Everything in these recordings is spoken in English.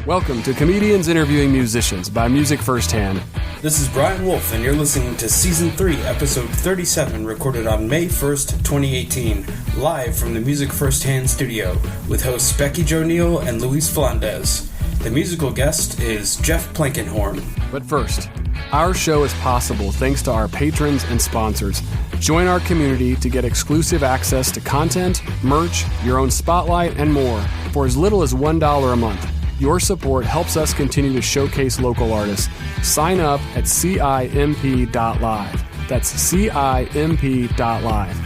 Welcome to Comedians Interviewing Musicians by Music Firsthand. This is Brian Wolf, and you're listening to Season 3, Episode 37, recorded on May 1st, 2018, live from the Music Firsthand studio, with hosts BeckiJo, Neill, and Flandes. The musical guest is Jeff Plankenhorn. But first, our show is possible thanks to our patrons and sponsors. Join our community to get exclusive access to content, merch, your own spotlight, and more for as little as $1 a month. Your support helps us continue to showcase local artists. Sign up at CIMP.live. That's CIMP.live.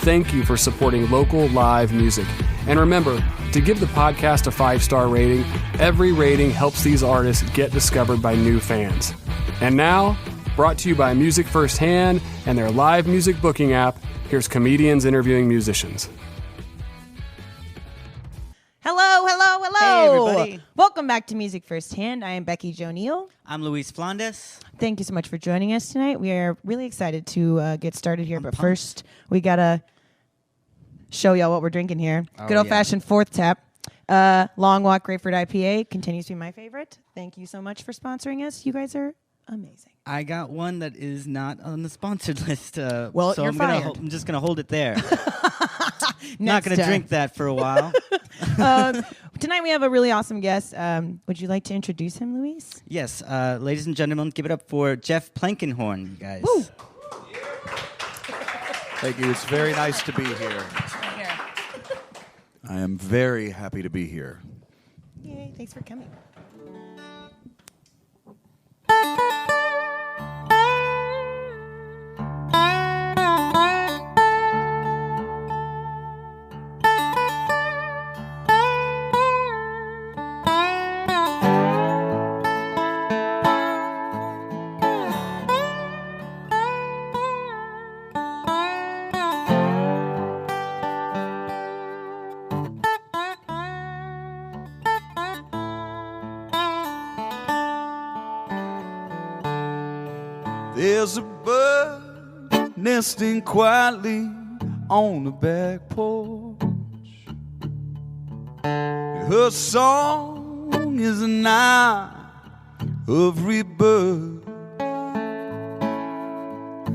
Thank you for supporting local live music. And remember to give the podcast a 5-star rating. Every rating helps these artists get discovered by new fans. And now, brought to you by Music Firsthand and their live music booking app, here's Comedians Interviewing Musicians. Hello. Hey, everybody. Welcome back to Music Firsthand. I am BeckiJo, Neill. I'm Flandes. Thank you so much for joining us tonight. We are really excited to get started here. But first, we got to show y'all what we're drinking here. Good old-fashioned fourth tap. Long Walk Grapefruit IPA continues to be my favorite. Thank you so much for sponsoring us. You guys are amazing. I got one that is not on the sponsored list. Well, so you're fired. I'm just going to hold it there. Next Not going to time. drink that for a while. Tonight we have a really awesome guest. Would you like to introduce him, Luis? Yes, ladies and gentlemen, give it up for Jeff Plankenhorn, you guys. Woo. Thank you. It's very nice to be here. I am very happy to be here. Yay, thanks for coming. There's a bird nesting quietly on the back porch. Her song is a night of rebirth.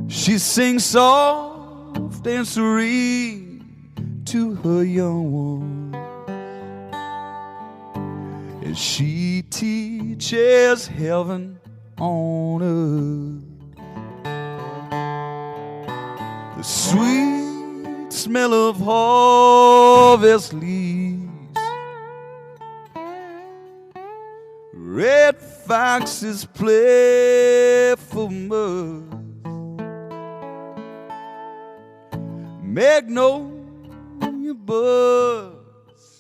She sings soft and serene to her young one, and she teaches heaven on earth. The sweet smell of harvest leaves, red foxes play for mirth, magnolia buds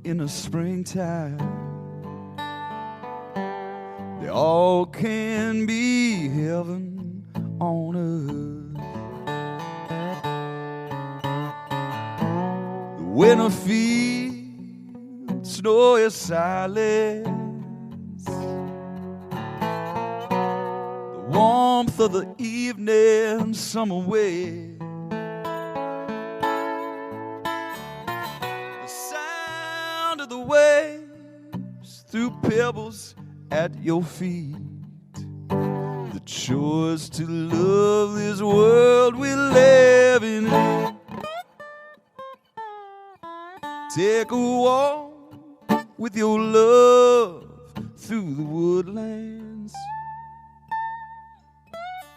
in the springtime. They all can be heaven on earth. Winter fields, snowy silence, the warmth of the evening, summer wind, the sound of the waves through pebbles at your feet, the choice to love this world we live in. Take a walk with your love through the woodlands.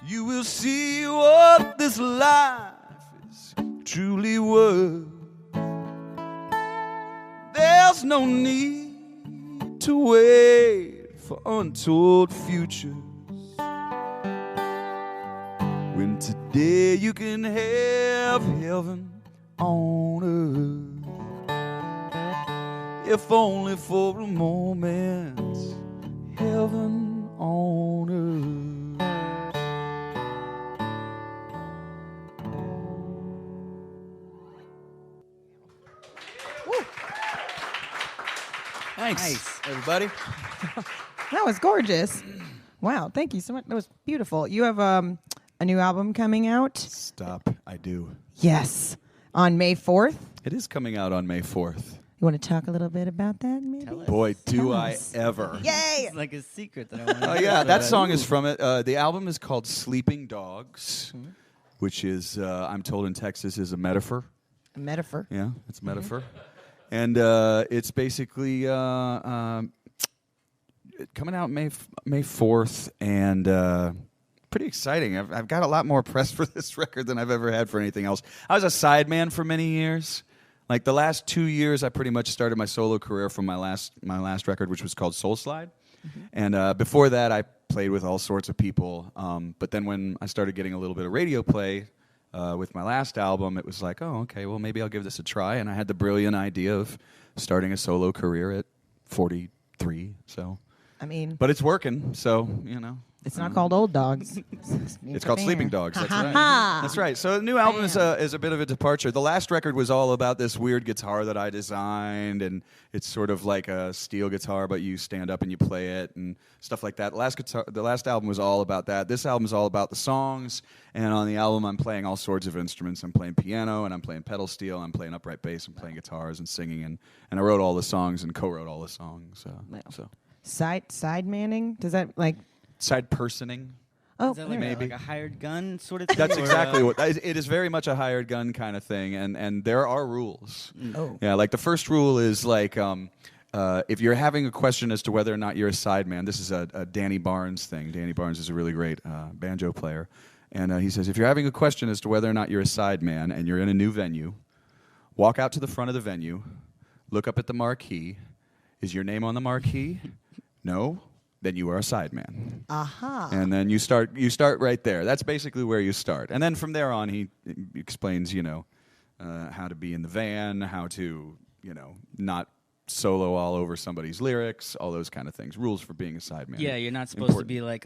You will see what this life is truly worth. There's no need to wait for untold futures, when today you can have heaven on earth. If only for a moment, heaven on earth. Woo. Thanks, Nice. everybody. That was gorgeous. Wow, thank you so much. That was beautiful. You have a new album coming out? Stop, I do. Yes. On May 4th? It is coming out on May 4th. You want to talk a little bit about that, maybe? Tell us. Boy, do Tell I us. ever. Yay! It's like a secret that I want to Oh yeah, that song is from it. The album is called Sleeping Dogs, which is, I'm told in Texas, is a metaphor. A metaphor. Yeah, it's a metaphor. And it's basically coming out May 4th, and pretty exciting. I've got a lot more press for this record than I've ever had for anything else. I was a sideman for many years. Like the last 2 years, I pretty much started my solo career from my last record, which was called Soul Slide. And before that, I played with all sorts of people. But then when I started getting a little bit of radio play with my last album, it was like, oh, okay, well, maybe I'll give this a try. And I had the brilliant idea of starting a solo career at 43. So, I mean, but it's working. So, you know. it's not called Old Dogs. It's called Sleeping Dogs. That's right. Ha. That's right. So the new album is a bit of a departure. The last record was all about this weird guitar that I designed, and it's sort of like a steel guitar, but you stand up and you play it and stuff like that. The last album was all about that. This album is all about the songs, and on the album I'm playing all sorts of instruments. I'm playing piano, and I'm playing pedal steel, I'm playing upright bass, I'm playing guitars and singing, and I wrote all the songs and co-wrote all the songs. So Side manning? Does that like? side personing. Oh, Is that like, maybe. like a hired gun sort of thing? That's or, exactly what it is. Very much a hired gun kind of thing, and there are rules. Oh. Yeah, like the first rule is like if you're having a question as to whether or not you're a sideman. This is a Danny Barnes thing. Danny Barnes is a really great banjo player, and he says if you're having a question as to whether or not you're a sideman and you're in a new venue, walk out to the front of the venue, look up at the marquee. Is your name on the marquee? No. Then you are a sideman. Aha. And then you start right there. That's basically where you start. And then from there on, he explains, how to be in the van, how to, not solo all over somebody's lyrics, all those kind of things. Rules for being a sideman. Yeah, you're not supposed to be like,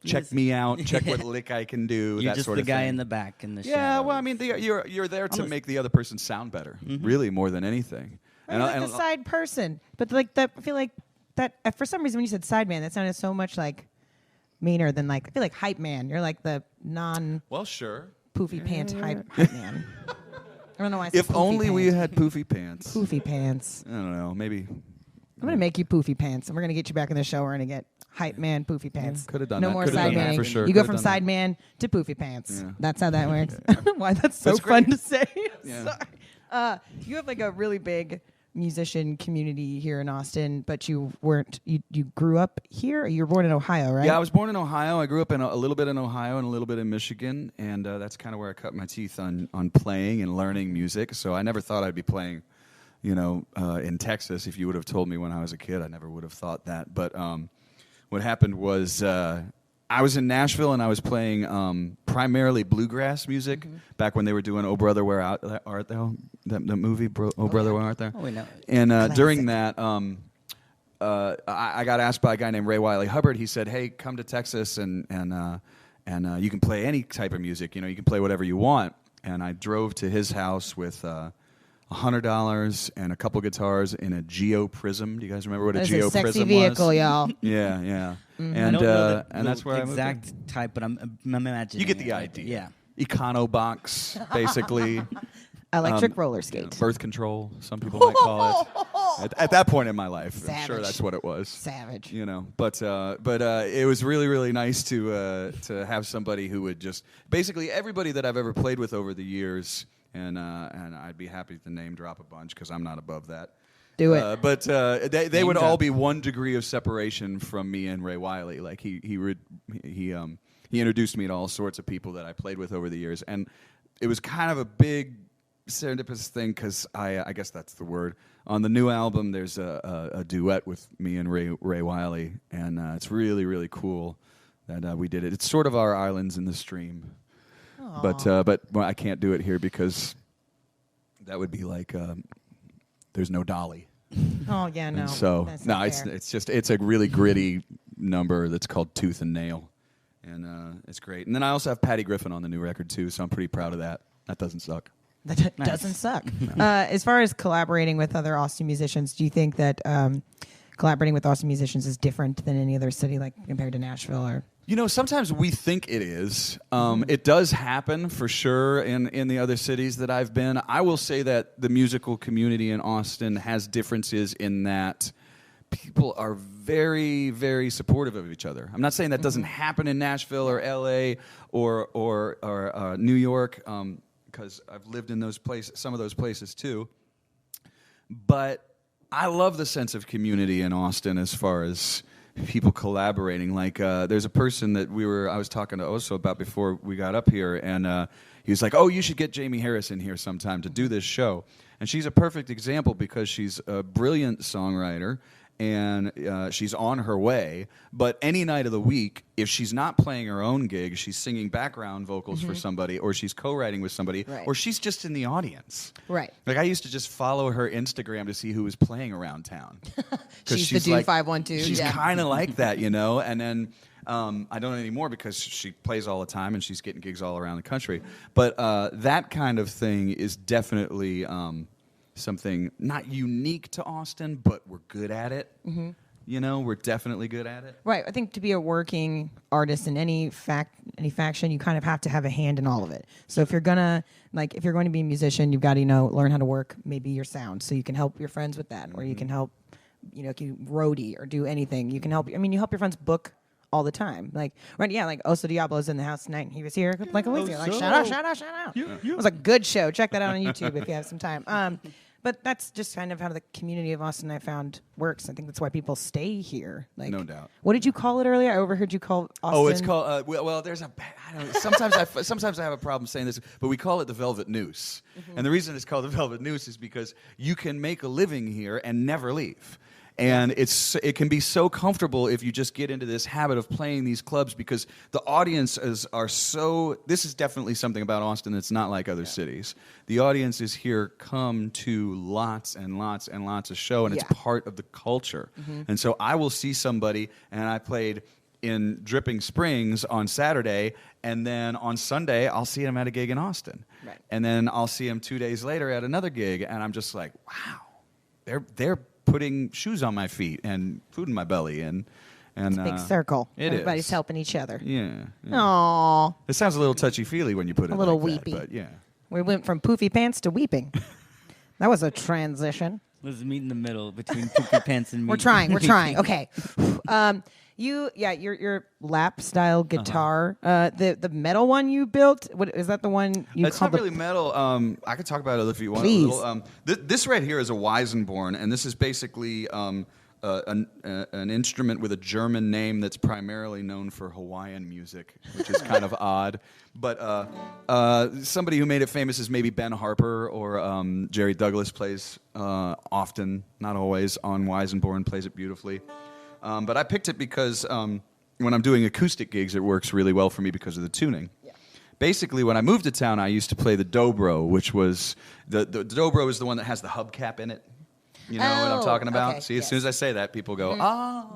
check me out, check what lick I can do. You're that just sort the of guy thing. in the back in the Yeah, shadows. well, I mean, you're there to make the other person sound better, really, more than anything. And like the side person, but like that, I feel like that for some reason when you said sideman, that sounded so much like meaner than like I feel like hype man. You're like the non well, sure. poofy pants hype man. I don't know why. I said If poofy only pants. we had poofy pants. poofy pants. I don't know, maybe. I'm gonna make you poofy pants, and we're gonna get you back in the show. We're gonna get hype man poofy pants. Could have done no that. more Could have side done that manning. for sure. You go Could from have done side man to poofy pants. Yeah. That's how that works. Why that's so That's fun great. to say. Yeah. Sorry. You have like a really big musician community here in Austin, but you grew up here. Or you were born in Ohio, right? Yeah, I was born in Ohio. I grew up in a little bit in Ohio and a little bit in Michigan, and that's kind of where I cut my teeth on playing and learning music. So I never thought I'd be playing, in Texas. If you would have told me when I was a kid, I never would have thought that. But what happened was I was in Nashville and I was playing primarily bluegrass music back when they were doing "Oh Brother, Where Art Thou?" That movie, "Oh Brother, Where Art Thou?" Oh, we know. And during that, I got asked by a guy named Ray Wiley Hubbard. He said, "Hey, come to Texas and you can play any type of music. You can play whatever you want." And I drove to his house with $100 and a couple guitars in a Geo Prism. Do you guys remember what a That's Geo a sexy Prism vehicle, was? y'all. Yeah, yeah. I And don't know and that's where I moved exact in. type, but I'm imagining. You get the it. idea. Yeah. Econobox, basically. Electric roller skates. Birth control, some people might call it. At that point in my life, I'm sure Savage. that's what it was. Savage. But it was really, really nice to have somebody who would just basically everybody that I've ever played with over the years, and I'd be happy to name drop a bunch because I'm not above that. Do it. But they would drop. all be 1 degree of separation from me and Ray Wiley. Like he introduced me to all sorts of people that I played with over the years, and it was kind of a big serendipitous thing because I guess that's the word. On the new album, there's a duet with me and Ray Wiley, and it's really, really cool that we did it. It's sort of our islands in the stream, but well, I can't do it here because that would be like there's no dolly. Oh yeah, no. And so that's no, not fair. it's a really gritty number that's called Tooth and Nail, and it's great. And then I also have Patty Griffin on the new record too, so I'm pretty proud of that. That doesn't suck. That Nice. doesn't suck. As far as collaborating with other Austin musicians, do you think that collaborating with Austin musicians is different than any other city, like compared to Nashville or Sometimes we think it is. It does happen for sure in the other cities that I've been. I will say that the musical community in Austin has differences in that people are very, very supportive of each other. I'm not saying that doesn't happen in Nashville or L.A. or New York, because I've lived in some of those places too. But I love the sense of community in Austin as far as people collaborating. Like there's a person that I was talking to Oso about before we got up here, and he was like, "Oh, you should get Jamie Harris in here sometime to do this show." And she's a perfect example because she's a brilliant songwriter. And she's on her way. But any night of the week, if she's not playing her own gig, she's singing background vocals for somebody, or she's co-writing with somebody, or she's just in the audience. Right. Like I used to just follow her Instagram to see who was playing around town. She's the dude like, 512. She's kind of like that, And then I don't anymore because she plays all the time and she's getting gigs all around the country. But that kind of thing is definitely... something not unique to Austin, but we're good at it. We're definitely good at it. Right. I think to be a working artist in any faction, you kind of have to have a hand in all of it. So if you're going to be a musician, you've got to, learn how to work maybe your sound so you can help your friends with that, or you can help, if you roadie or do anything, you can help. You help your friends book all the time. Like Oso Diablo's in the house tonight, and he was here like a week ago. Like, shout out. It was a good show. Check that out on YouTube if you have some time. But that's just kind of how the community of Austin, I found, works. I think that's why people stay here. Like, no doubt. What did you call it earlier? I overheard you call Austin. Oh, it's called. There's a. I don't know. Sometimes I have a problem saying this, but we call it the Velvet Noose. And the reason it's called the Velvet Noose is because you can make a living here and never leave. And it can be so comfortable if you just get into this habit of playing these clubs, because the audiences are so... This is definitely something about Austin that's not like other cities. The audiences here come to lots and lots and lots of show, and it's part of the culture. And so I will see somebody, and I played in Dripping Springs on Saturday, and then on Sunday I'll see him at a gig in Austin. Right. And then I'll see him 2 days later at another gig, and I'm just like, wow, they're putting shoes on my feet and food in my belly, and it's a big circle. Everybody's is. helping each other. Yeah. Aww. It sounds a little touchy-feely when you put it a little like weepy. That, but yeah. We went from poofy pants to weeping. That was a transition. Let's meet in the middle between poofy pants and me. We're trying. Okay. Your lap style guitar, the metal one you built. What is that? The one you It's called not really metal. I could talk about it if you want. Please. This right here is a Weisenborn, and this is basically an instrument with a German name that's primarily known for Hawaiian music, which is kind of odd. But somebody who made it famous is maybe Ben Harper, or Jerry Douglas plays often, not always, on Weisenborn, plays it beautifully. But I picked it because when I'm doing acoustic gigs, it works really well for me because of the tuning. Yeah. Basically, when I moved to town, I used to play the dobro, which was... The dobro is the one that has the hubcap in it. You know what I'm talking about? Okay, See, as soon as I say that, people go,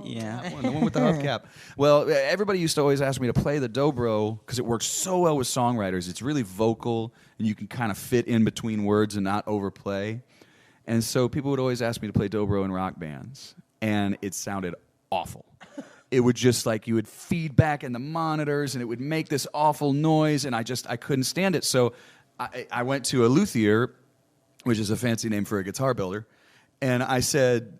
yeah, that one, the one with the hubcap. Well, everybody used to always ask me to play the dobro because it works so well with songwriters. It's really vocal, and you can kind of fit in between words and not overplay. And so people would always ask me to play dobro in rock bands, and it sounded awful. It would just you would feed back in the monitors, and it would make this awful noise, and I couldn't stand it. So I went to a luthier, which is a fancy name for a guitar builder, and I said,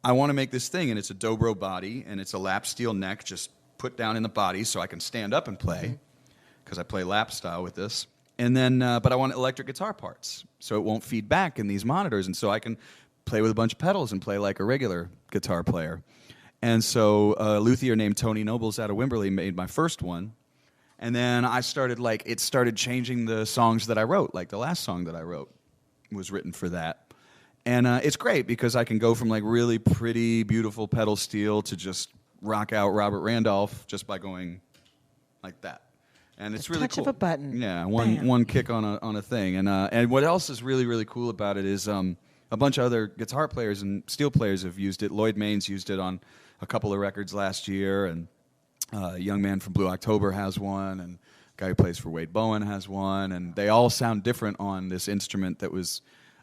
I want to make this thing, and it's a dobro body, and it's a lap steel neck just put down in the body so I can stand up and play, because I play lap style with this. And then, but I want electric guitar parts, so it won't feed back in these monitors, and so I can play with a bunch of pedals and play like a regular guitar player. And so a luthier named Tony Nobles out of Wimberley made my first one. And then I started, it started changing the songs that I wrote. Like the last song that I wrote was written for that. And it's great because I can go from really pretty, beautiful pedal steel to just rock out Robert Randolph just by going like that. And it's really cool. Touch of a button. Yeah, one kick on a thing. And what else is really, really cool about it is a bunch of other guitar players and steel players have used it. Lloyd Maines used it on a couple of records last year, and a young man from Blue October has one, and a guy who plays for Wade Bowen has one, and they all sound different on this instrument that was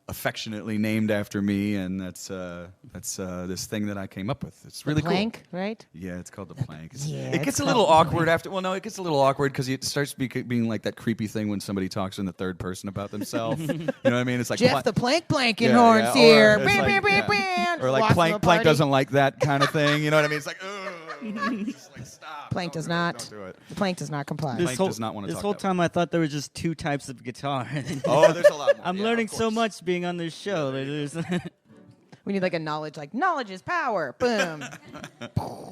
affectionately named after me, and that's this thing that I came up with. It's really plank, cool. Right? Yeah, it's called the plank. Yeah, it gets a little awkward after. Well, no, it gets a little awkward because it starts being like that creepy thing when somebody talks in the third person about themselves. You know what I mean? It's like Jeff the Plank Plankenhorn's here. Or like Plank doesn't like that kind of thing. You know what I mean? It's like, just like stop. Plank does not. Don't do it. The Plank does not comply. Plank does not want to talk. This whole time I thought there were just 2 types of guitar. Oh, there's a lot more. I'm learning so much being on this show. We need like a knowledge is power. Boom.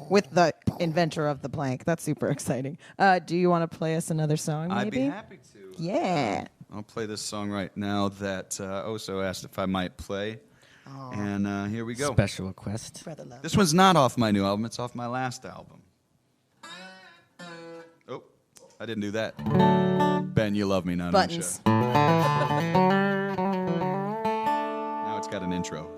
With the inventor of the plank. That's super exciting. Do you want to play us another song, maybe? I'd be happy to. Yeah. I'll play this song right now that Oso asked if I might play. Oh. And here we go. Special request. Brother love. This one's not off my new album. It's off my last album. Oh, I didn't do that. Ben, you love me now, Buttons. don't you? Now it's got an intro.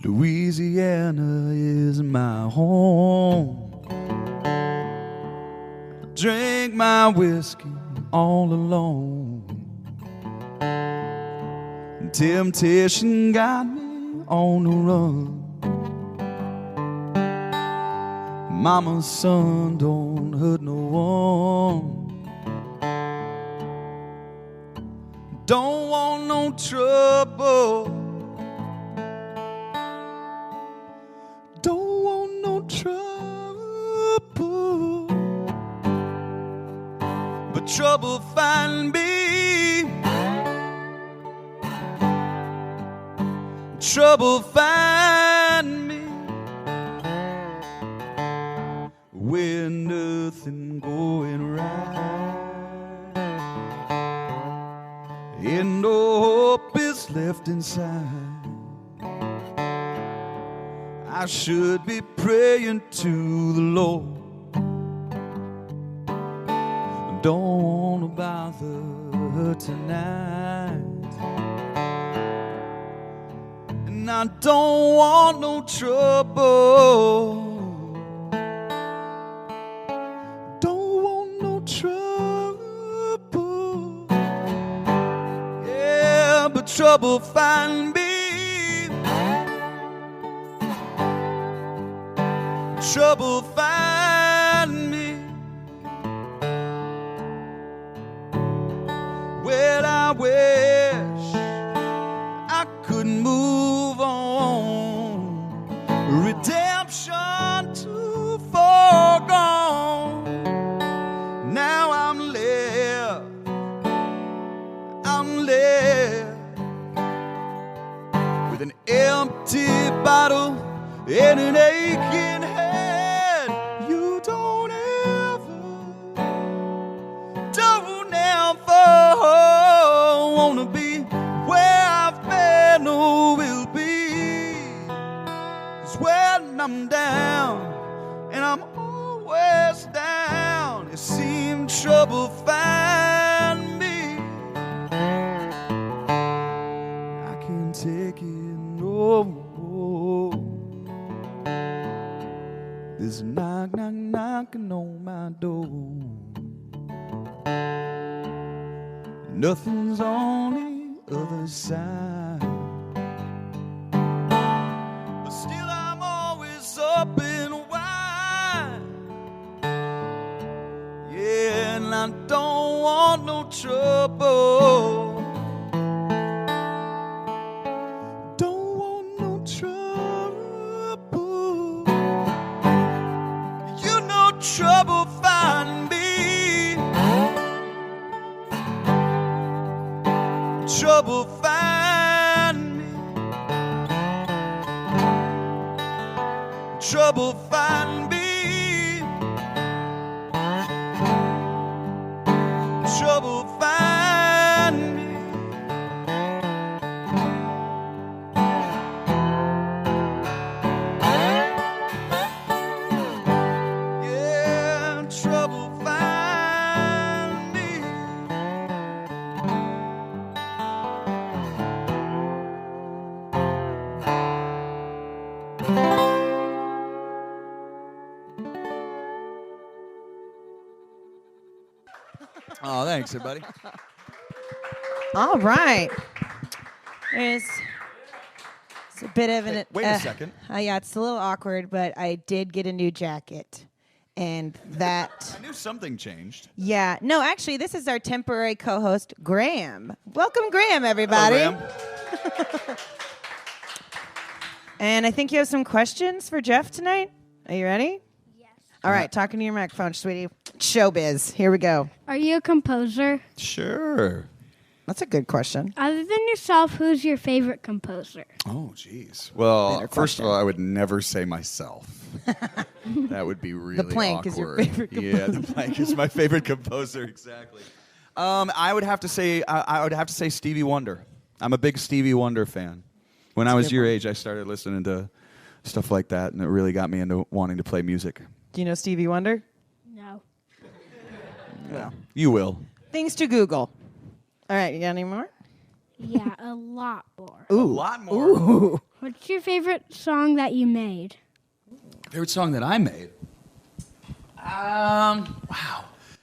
Louisiana is my home. Drink my whiskey all alone. Temptation got me on the run. Mama's son don't hurt no one. Don't want no trouble. Don't want no trouble. But trouble find me. Trouble find me. When nothing going right and no hope is left inside, I should be praying to the Lord. Don't want to bother her tonight, and I don't want no trouble. Don't want no trouble. Yeah, but trouble find me. Trouble find me. Well, I wish I could move on. Redemption too far gone. Now I'm left with an empty bottle and an aching head. You don't ever wanna be where I've been or will be. 'Cause when I'm down, and I'm always down, it seems trouble find me. I can't take it no more. There's a knock, knock, knocking on my door. Nothing's on the other side, but still I'm always open wide. Yeah, and I don't want no trouble. Don't want no trouble. You know trouble find me. trouble find me. Trouble find me. Trouble find me. Yeah, trouble find me. Oh, thanks, everybody. All right. It's a bit of an. Wait a second. Yeah, it's a little awkward, but I did get a new jacket, and that. I knew something changed. Yeah. No, actually, this is our temporary co-host, Graham. Welcome, Graham, everybody. Hello, Graham. And I think you have some questions for Jeff tonight. Are you ready? Yes. All right, talking to your microphone, sweetie. Showbiz. Here we go. Are you a composer? Sure. That's a good question. Other than yourself, who's your favorite composer? Oh, jeez. Well, Better first question. of all, I would never say myself. That would be really Plank awkward. is your favorite Yeah, the Plank is my favorite composer. Exactly. I would have to say I would have to say Stevie Wonder. I'm a big Stevie Wonder fan. When I was your age, I started listening to stuff like that, and it really got me into wanting to play music. Do you know Stevie Wonder? No. Yeah. You will. Things to Google. All right, you got any more? Yeah, a lot more. A lot more. Ooh. What's your favorite song that you made? Favorite song that I made? Wow.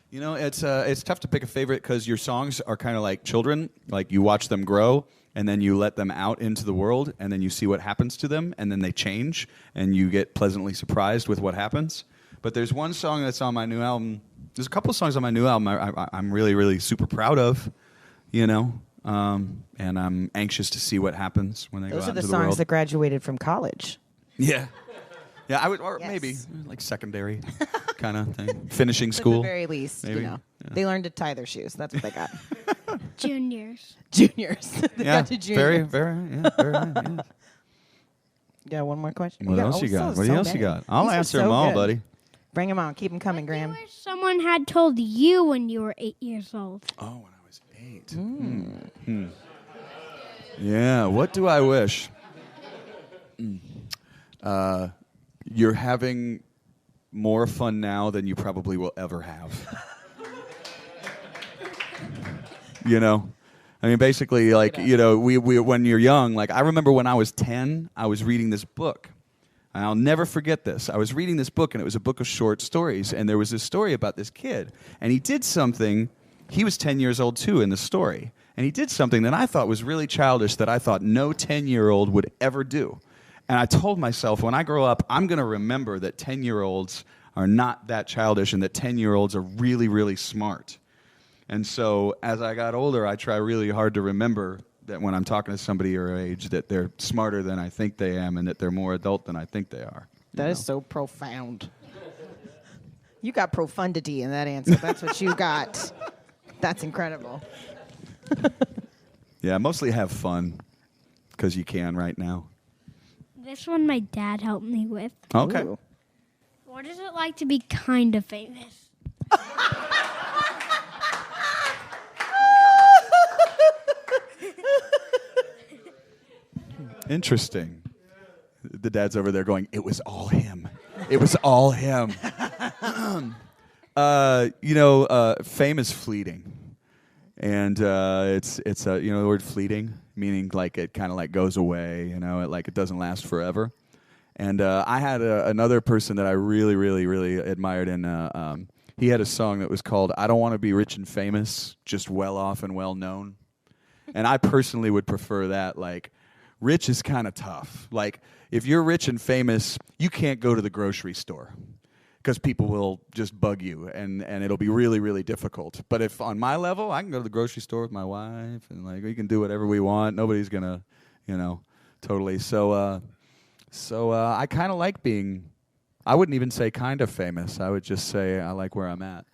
You know, it's tough to pick a favorite because your songs are kind of like children. Like you watch them grow, and then you let them out into the world, and then you see what happens to them, and then they change, and you get pleasantly surprised with what happens. But there's one song that's on my new album. There's a couple of songs on my new album I'm really, really super proud of, you know, and I'm anxious to see what happens when they go Those out are the into the songs world. that graduated from college. Yeah. Yeah, I would, or Yes. maybe like secondary kind of thing, finishing At school. the very least, maybe. you know. Yeah. They learned to tie their shoes. That's what they got. Juniors. Juniors. They Yeah, got to juniors. very, yeah. Yeah, one more question. What else you got? What else you got? I'll These are answer so them all, good. buddy. Bring them on. Keep them coming, What do you Graham. wish someone had told you when you were 8 years old? Oh, when I was 8. Yeah, what do I wish? You're having more fun now than you probably will ever have. You know? I mean, basically, like, you know, we when you're young, like, I remember when I was 10, I was reading this book. And I'll never forget this. I was reading this book, and it was a book of short stories, and there was this story about this kid. And he did something, he was 10 years old, too, in the story. And he did something that I thought was really childish that I thought no 10-year-old would ever do. And I told myself, when I grow up, I'm going to remember that 10-year-olds are not that childish and that 10-year-olds are really, really smart. And so as I got older, I try really hard to remember that when I'm talking to somebody your age, that they're smarter than I think they am and that they're more adult than I think they are. That is so profound. You got profundity in that answer. That's what you got. That's incredible. Yeah, mostly have fun because you can right now. This one my dad helped me with. Okay. Ooh. What is it like to be kind of famous? Interesting. The dad's over there going, it was all him. It was all him. Fame is fleeting. And it's you know, the word fleeting, meaning like it kind of like goes away, you know, it doesn't last forever. And I had another person that I really, really, really admired, and he had a song that was called I Don't Want to Be Rich and Famous, Just Well Off and Well Known. And I personally would prefer that. Like, rich is kind of tough. Like, if you're rich and famous, you can't go to the grocery store because people will just bug you, and it'll be really, really difficult. But if on my level, I can go to the grocery store with my wife, and like we can do whatever we want. Nobody's gonna, you know, totally. So I kind of like being. I wouldn't even say kind of famous. I would just say I like where I'm at.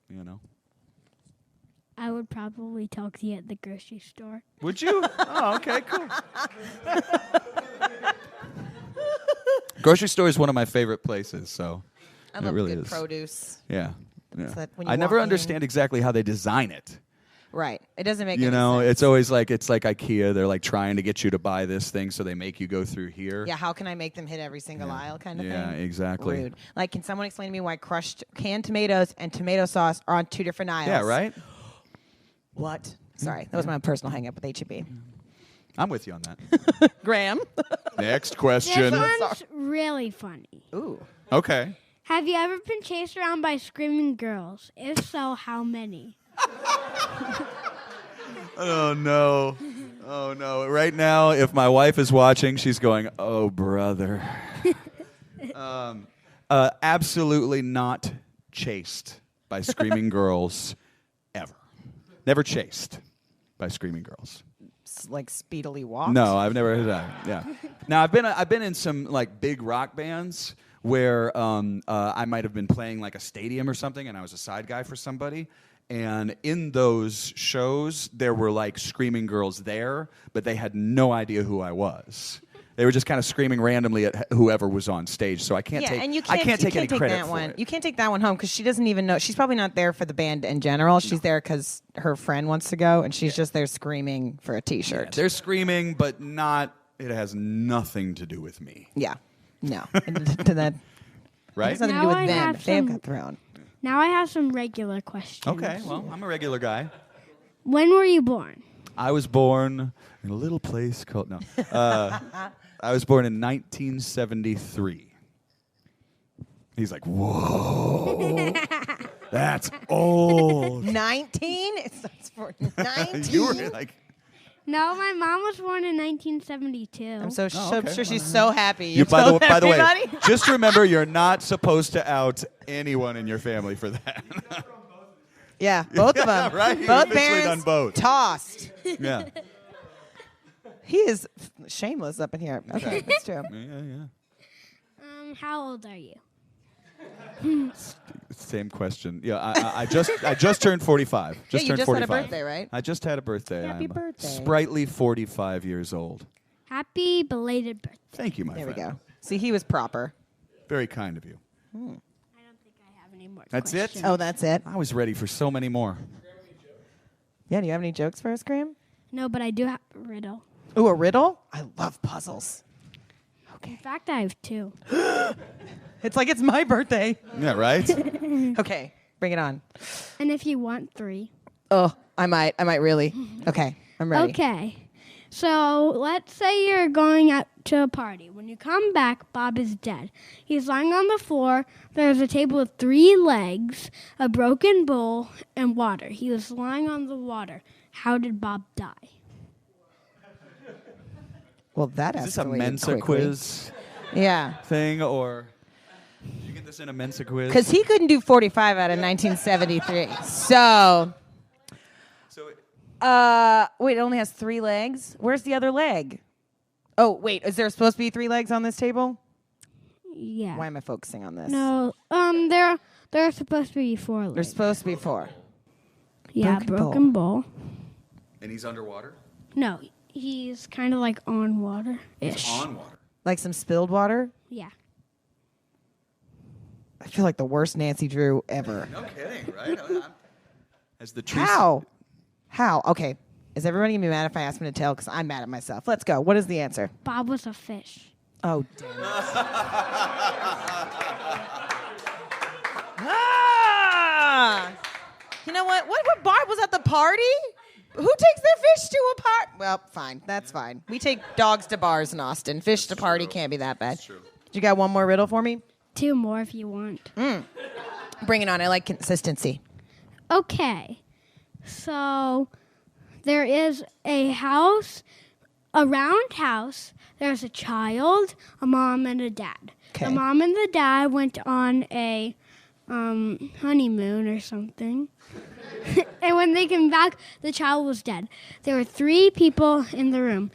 You know. I would probably talk to you at the grocery store. Would you? Oh, okay, cool. Grocery store is one of my favorite places, so I it love really good is. produce. Yeah. That when you I never walk in- understand exactly how they design it. Right. It doesn't make You any know, sense. it's always like IKEA. They're like trying to get you to buy this thing, so they make you go through here. Yeah, how can I make them hit every single aisle kind of thing? Yeah, exactly. Rude. Like, can someone explain to me why crushed canned tomatoes and tomato sauce are on 2 different aisles? Yeah, right? What? Sorry, that was my personal hang-up with H-E-B. I'm with you on that. Graham? Next This question. one's really funny. Ooh. Okay. Have you ever been chased around by screaming girls? If so, how many? Oh, no. Oh, no. Right now, if my wife is watching, she's going, oh, brother. Absolutely not chased by screaming girls ever. Never chased by screaming girls. Like speedily walked? No, I've never heard that. Yeah. Now, I've been in some like big rock bands where I might have been playing like a stadium or something, and I was a side guy for somebody. And in those shows, there were like screaming girls there, but they had no idea who I was. They were just kind of screaming randomly at whoever was on stage. So I can't take and you I can't take any credit that for one. it. You can't take that one home because she doesn't even know. She's probably not there for the band in general. She's there because her friend wants to go, and she's just there screaming for a T-shirt. They're screaming, but not. It has nothing to do with me, Yeah. No. to that. It right? has nothing to Now do I with them. have If they have some- got thrown. Now I have some regular questions. Okay, well, I'm a regular guy. When were you born? I was born in a little place called I was born in 1973. He's like, whoa, that's old. 19? It starts for 19. You were like, No, my mom was born in 1972. I'm so Oh, okay. sure she's so happy. you, by the way, everybody? just remember you're not supposed to out anyone in your family for that. Yeah, both of them. Right? You've Both officially parents done both. tossed. Yeah. He is shameless up in here. Okay, that's true. Yeah. How old are you? Same question. Yeah, I just turned 45. Yeah, you turned just 45. had a birthday, right? I just had a birthday. Happy I'm birthday. Sprightly 45 years old. Happy belated birthday. Thank you, my There we friend. go. See, he was proper. Very kind of you. I don't think I have any more That's it? questions. Oh, that's it? I was ready for so many more. Yeah, do you have any jokes for us, Graham? No, but I do have a riddle. Ooh, a riddle? I love puzzles. In fact, I have 2. It's like it's my birthday. Yeah, right? Okay, bring it on. And if you want 3. Oh, I might really. Okay, I'm ready. Okay. So let's say you're going out to a party. When you come back, Bob is dead. He's lying on the floor. There's a table with 3 legs, a broken bowl, and water. He was lying on the water. How did Bob die? Well, that Is this a escalated Mensa quickly. quiz Yeah. thing, or did you get this in a Mensa quiz? Because he couldn't do 45 out of 1973. So, wait, it only has 3 legs? Where's the other leg? Oh, wait, is there supposed to be 3 legs on this table? Yeah. Why am I focusing on this? No. There are supposed to be 4 legs. There's supposed to be 4. Yeah, broken bowl. And he's underwater? No, he's kind of like on water. Ish. On water. Like some spilled water? Yeah. I feel like the worst Nancy Drew ever. No kidding, right? As the tree How? Okay. Is everybody going to be mad if I ask him to tell? Because I'm mad at myself. Let's go. What is the answer? Bob was a fish. Oh, damn it. Ah! You know what? What Barb was at the party? Who takes their fish to a party? Well, fine. That's fine. We take dogs to bars in Austin. Fish to party can't be that bad. true. You got one more riddle for me? 2 more if you want. Bring it on. I like consistency. Okay. So there is a house, a round house. There's a child, a mom, and a dad. Okay. The mom and the dad went on a honeymoon or something. And when they came back, the child was dead. There were 3 people in the room.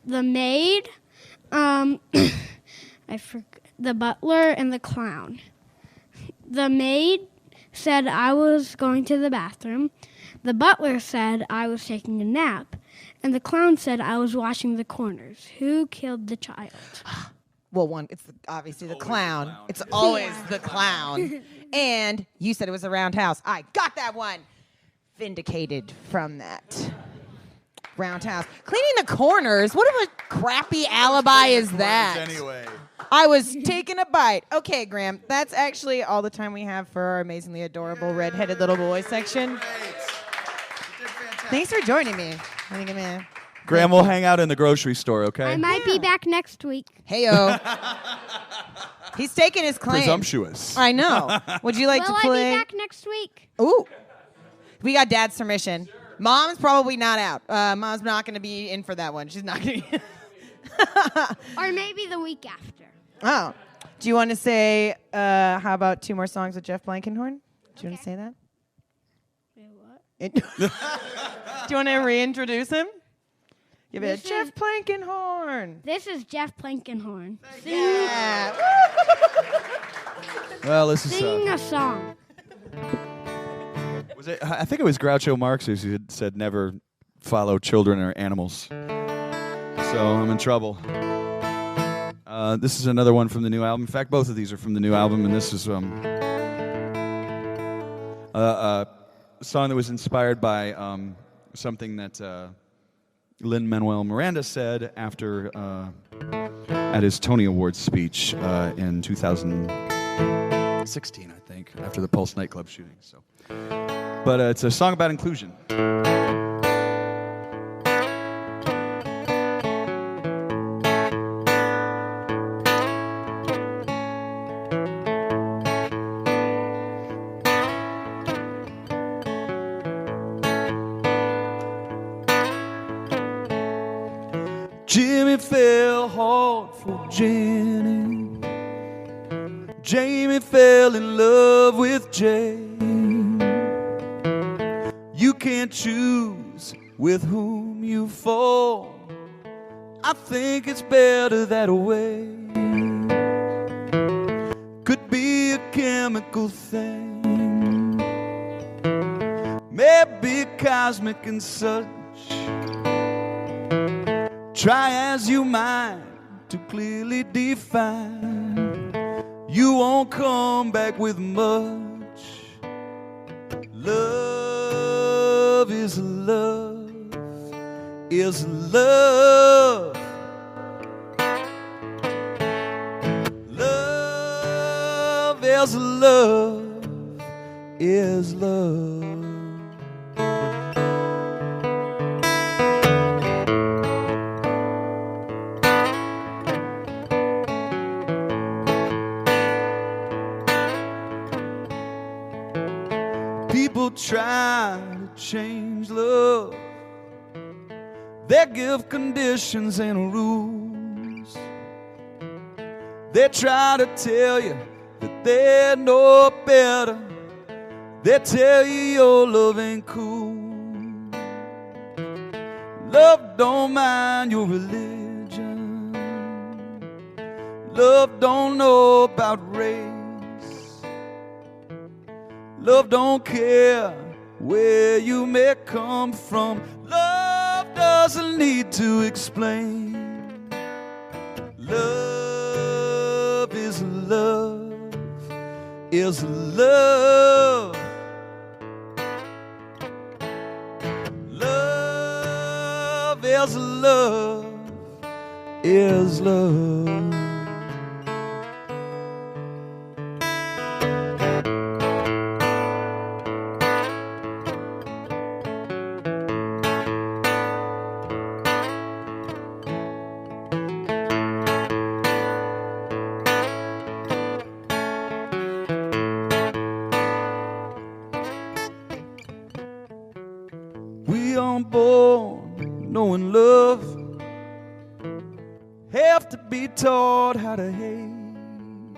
The maid, the butler, and the clown. The maid said I was going to the bathroom. The butler said I was taking a nap. And the clown said I was washing the corners. Who killed the child? Well, it's obviously the clown. It's always the clown. And you said it was a roundhouse. I got that one. Vindicated from that. Roundhouse. Cleaning the corners. What of a crappy alibi is that? Anyway. I was taking a bite. Okay, Graham, that's actually all the time we have for our amazingly adorable redheaded little boy section. Thanks for joining me. Graham will hang out in the grocery store, okay? I might be back next week. Heyo. He's taking his claim. Presumptuous. I know. Would you like to play? Will I be back next week? Ooh. We got Dad's permission. Mom's probably not out. Mom's not going to be in for that one. She's not going to. Or maybe the week after. Oh. Do you want to say, how about 2 more songs with Jeff Plankenhorn? Do you want to say that? Do you want to reintroduce him? Give it Jeff Plankenhorn. This is Jeff Plankenhorn. Yeah. Well, this is... Sing a song. I think it was Groucho Marx who said never follow children or animals. So I'm in trouble. This is another one from the new album. In fact, both of these are from the new album, and this is a song that was inspired by something that Lin-Manuel Miranda said after at his Tony Awards speech in 2016, I think, after the Pulse nightclub shooting. So, but it's a song about inclusion. Jimmy fell hard for Jenny. Jamie fell in love with Jane. You can't choose with whom you fall. I think it's better that way. Could be a chemical thing, maybe cosmic and such. Try as you might to clearly define, you won't come back with much. Love is love, is love. Love is love, is love. People try to change love. They give conditions and rules. They try to tell you that they know better. They tell you your love ain't cool. Love don't mind your religion. Love don't know about race. Love don't care where you may come from. Love doesn't need to explain. Love is love, is love. Love is love, is love. We aren't born knowing love, have to be taught how to hate,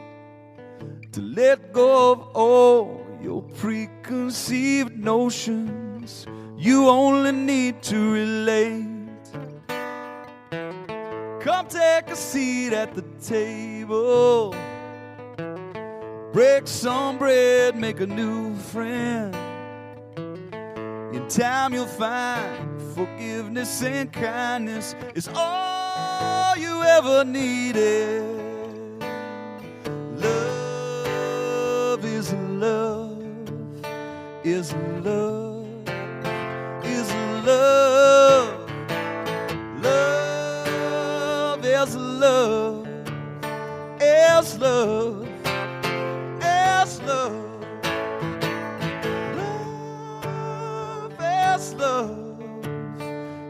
to let go of all your preconceived notions. You only need to relate. Come take a seat at the table. break some bread, make a new friend. In time you'll find forgiveness and kindness is all you ever needed. Love is love, is love, is love. Love is love, is love, is love. Love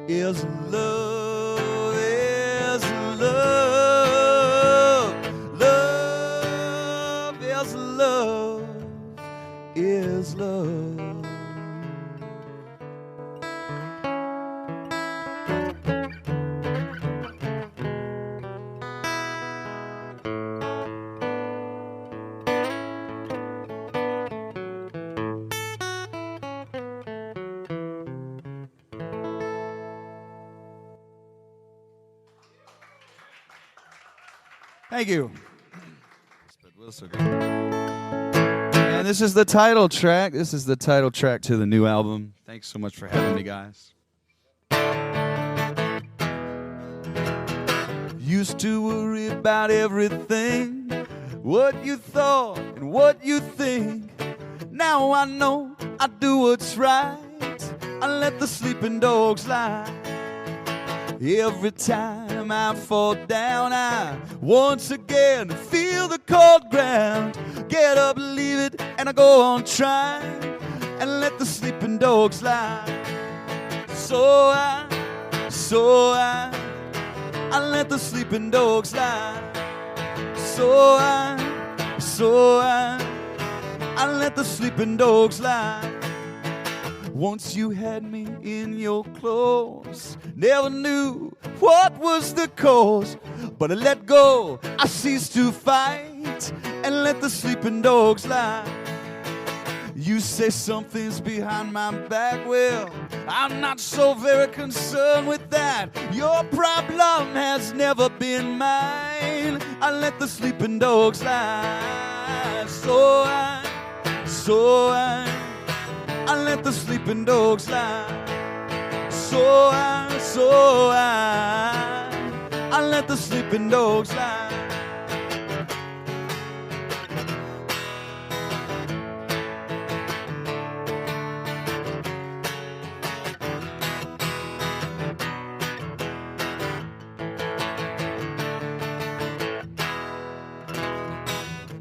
is love, is love. Love is love, is love. Thank you. And this is the title track. This is the title track to the new album. Thanks so much for having me, guys. Used to worry about everything, what you thought and what you think. Now I know I do what's right. I let the sleeping dogs lie. Every time I fall down, I once again feel the cold ground. Get up, leave it, and I go on trying, and let the sleeping dogs lie. So I let the sleeping dogs lie. So I let the sleeping dogs lie. Once you had me in your claws, never knew what was the cause, but I let go, I ceased to fight, and let the sleeping dogs lie. You say something's behind my back, well, I'm not so very concerned with that. Your problem has never been mine. I let the sleeping dogs lie. So I let the sleeping dogs lie. So I let the sleeping dogs lie.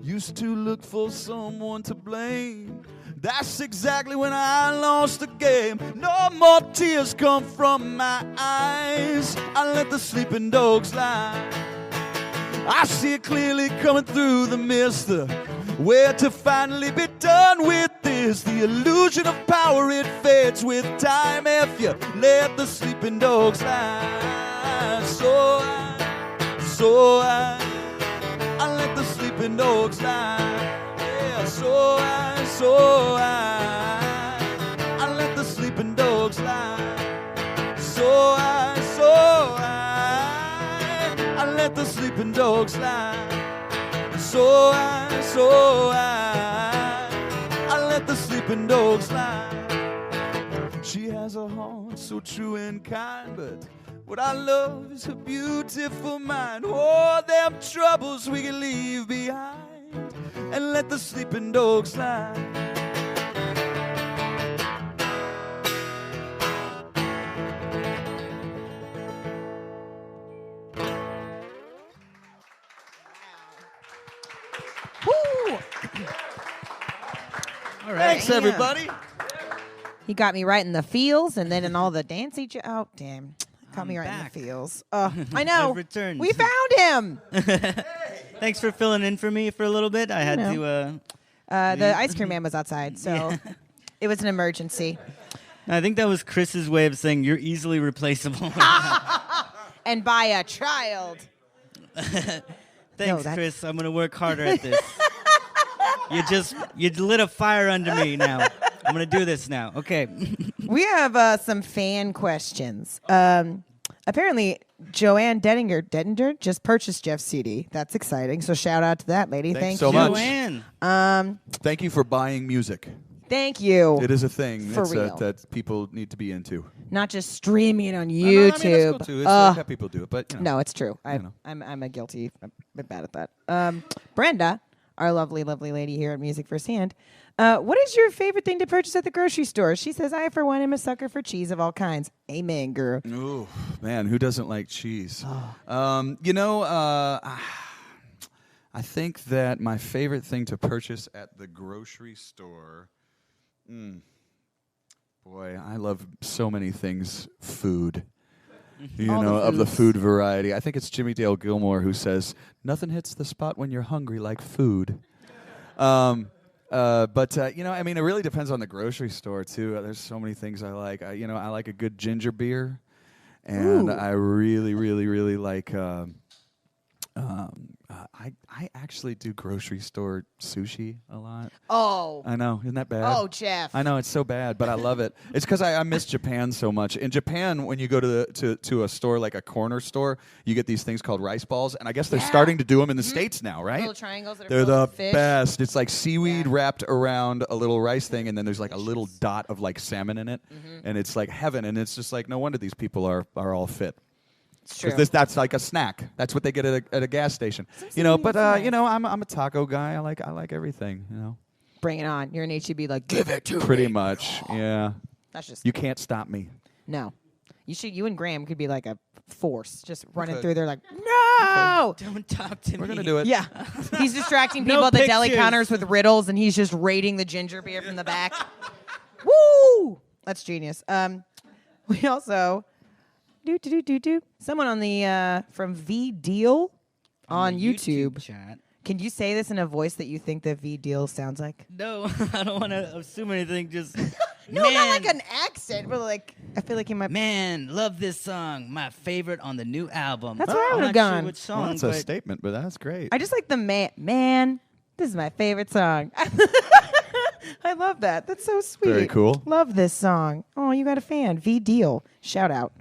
Used to look for someone to blame. That's exactly when I lost the game. No more tears come from my eyes. I let the sleeping dogs lie. I see it clearly coming through the mist. Where to finally be done with this. The illusion of power, it fades with time if you let the sleeping dogs lie. So I let the sleeping dogs lie. Yeah, so I let the sleeping dogs lie. So I let the sleeping dogs lie. So I let the sleeping dogs lie. She has a heart so true and kind, but what I love is her beautiful mind. Oh, them troubles we can leave behind and let the sleeping dogs lie. Woo! All right. Thanks, everybody. He got me right in the feels, and then in all the dancing. Oh, damn. Got me right back. in the feels. I know. I've returned. We found him. Thanks for filling in for me for a little bit. I had to... The ice cream man was outside, so it was an emergency. I think that was Chris's way of saying you're easily replaceable. And by a child. Thanks, Chris. I'm going to work harder at this. You lit a fire under me now. I'm going to do this now. Okay. We have some fan questions. Apparently, Joanne Dedinger just purchased Jeff's CD. That's exciting. So shout out to that lady. Thanks Thank so you. much. Thank you for buying music. Thank you. It is a thing For real. that people need to be into. Not just streaming it on No, YouTube. I mean, that's cool too. It's like how people do it, but No, it's true. I'm a guilty. I'm bad at that. Brenda, our lovely, lovely lady here at Music Firsthand. What is your favorite thing to purchase at the grocery store? She says, I, for one, am a sucker for cheese of all kinds. Amen, girl. Ooh, man, who doesn't like cheese? I think that my favorite thing to purchase at the grocery store, boy, I love so many things. Food. Of the food variety. I think it's Jimmy Dale Gilmore who says, nothing hits the spot when you're hungry like food. But it really depends on the grocery store, too. There's so many things I like. I like a good ginger beer. And I really, really, really like... I actually do grocery store sushi a lot. Oh. I know, isn't that bad? Oh, Jeff. I know, it's so bad, but I love it. It's because I miss Japan so much. In Japan, when you go to a store like a corner store, you get these things called rice balls, and I guess they're starting to do them in the States now, right? Little triangles that are They're filled the with fish. best. It's like seaweed wrapped around a little rice thing, and then there's like a little dot of like salmon in it, and it's like heaven, and it's just like, no wonder these people are all fit. It's true. Because that's like a snack. That's what they get at a gas station. I'm a taco guy. I like everything. Bring it on. You're an HEB, like, give it to me. Pretty much, yeah. That's just... You can't stop me. No. You and Graham could be like a force, just running through there like, no! Don't talk to me. We're gonna do it. Yeah. He's distracting people No at the deli pictures. counters with riddles, and he's just raiding the ginger beer from the back. Woo! That's genius. We also... Someone on the from V Deal on YouTube. Chat. Can you say this in a voice that you think that V Deal sounds like? No, I don't want to assume anything. Just No, not like an accent, but like I feel like he might. Man, love this song. My favorite on the new album. That's where I I'm would've not sure gone. which song, Well, that's a but statement, but that's great. I just like the man. This is my favorite song. I love that. That's so sweet. Very cool. Love this song. Oh, you got a fan. V Deal. Shout out.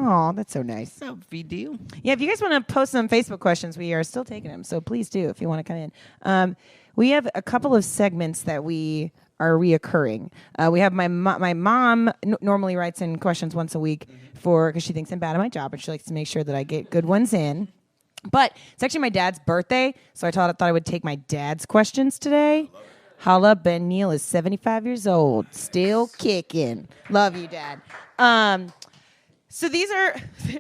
Oh, that's so nice. What's up, V-Deal? Yeah, if you guys want to post some Facebook questions, we are still taking them. So please do if you want to come in. We have a couple of segments that we are reoccurring. We have my mom normally writes in questions once a week because she thinks I'm bad at my job and she likes to make sure that I get good ones in. But it's actually my dad's birthday, so I thought I would take my dad's questions today. Holla, Ben Neill is 75 years old, still kicking. Love you, Dad. So these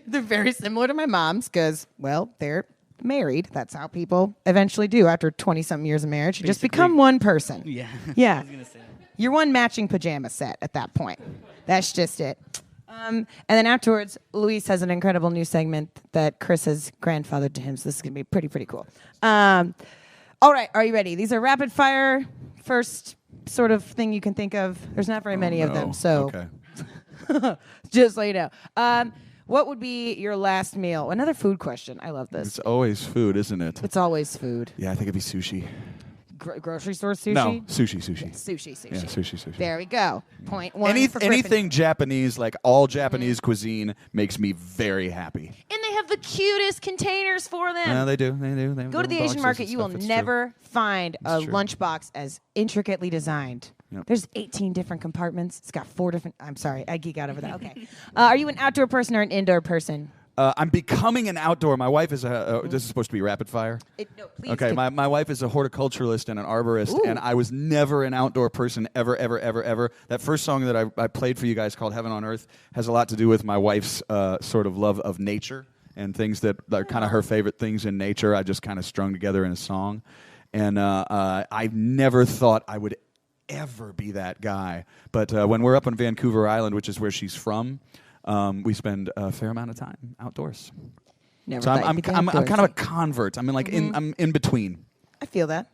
they're very similar to my mom's because, well, they're married. That's how people eventually do after 20-something years of marriage. You just become one person. Yeah. Yeah. I was gonna say that. You're one matching pajama set at that point. That's just it. And then afterwards, Luis has an incredible new segment that Chris has grandfathered to him, so this is going to be pretty cool. All right, are you ready? These are rapid fire, first sort of thing you can think of. There's not very many of them, so Okay. just so you know. What would be your last meal? Another food question. I love this. It's always food, isn't it? It's always food. Yeah, I think it'd be sushi. Grocery store sushi? No, sushi. Sushi. Yeah, sushi. There we go. Point one for Griffin. Anything Japanese, like all Japanese cuisine, makes me very happy. And they have the cutest containers for them. Yeah, they do. Go They have to the little Asian boxes market. and You stuff. will It's never find a It's true. lunchbox as intricately designed. Yep. There's 18 different compartments. It's got 4 different... I'm sorry. I geek out over that. Okay. Are you an outdoor person or an indoor person? I'm becoming an outdoor. My wife is this is supposed to be rapid fire. No, please. Okay, my wife is a horticulturalist and an arborist, Ooh. and I was never an outdoor person ever. That first song that I played for you guys called Heaven on Earth has a lot to do with my wife's sort of love of nature and things that are kind of her favorite things in nature. I just kind of strung together in a song. And I never thought I would ever be that guy. But when we're up on Vancouver Island, which is where she's from, we spend a fair amount of time outdoors. Never So thought I'm you'd be kind outdoorsy. of a convert. I mean, like I'm in between. I feel that.